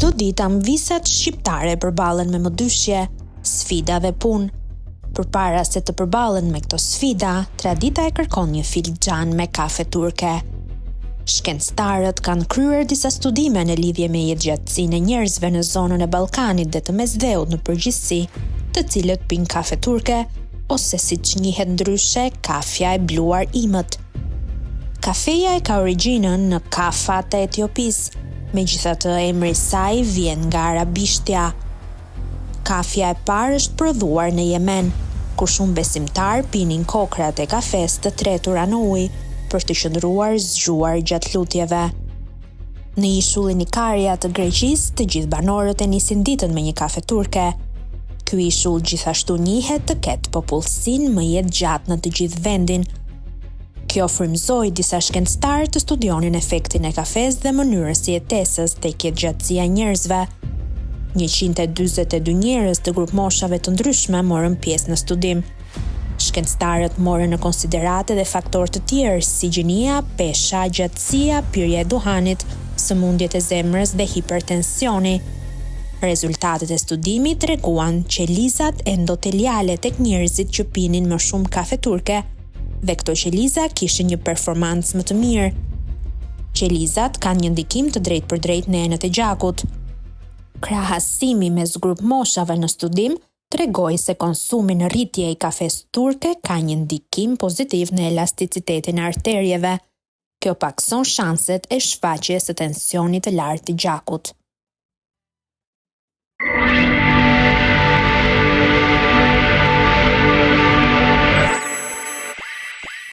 Çdo ditë amvisat shqiptare përballen me modyshje, sfida dhe punë. Përpara se të përballen me këto sfida, tradita e kërkon një filxhan me kafe turke. Shkencëtarët kanë kryer disa studime në lidhje me jetëgjatësinë e njerëzve në zonën e Ballkanit dhe të Mesdheut në përgjithësi, të cilët pinë kafe turke ose siç njihet ndryshe, kafja e bluar imët. Kafeja e ka origjinën në Kafat e Etiopisë, megjithatë emri i saj vjen nga arabishtja. Kafja e parë është prodhuar në Yemen, ku shumë besimtar pinin kokrat e kafes të tretura në ujë për të qëndruar zgjuar gjatë lutjeve. Në ishullin Ikaria të Greqisë, të gjithë banorët e nisin ditën me një kafe turke. Ky ishull gjithashtu njihet të ketë popullsinë më jetëgjatë në të gjithë vendin. Kjo frymëzoi disa shkencëtarë të studionin efektin e kafes dhe mënyrën si jetesës tek jetëgjatësia e njerëzve. 142 njerëz të grup moshave të ndryshme morën pjesë në studim. Shkencëtarët morën në konsiderate dhe faktorë të tjerë si gjinia, pesha, gjatësia, pirja e duhanit, sëmundjet e zemrës dhe hipertensioni. Rezultatet e studimit treguan qelizat endoteliale tek njerëzit që pinin më shumë kafe turke, dhe këto qeliza kishin një performancë më të mirë. Qelizat kanë një ndikim të drejtpërdrejtë në enët e gjakut. Krahasimi mes grup moshave në studim tregoi se konsumi në rritje i kafes turke ka një ndikim pozitiv në elasticitetin e arterieve. Kjo pakson shanset e shfaqjes së tensionit të lartë të gjakut.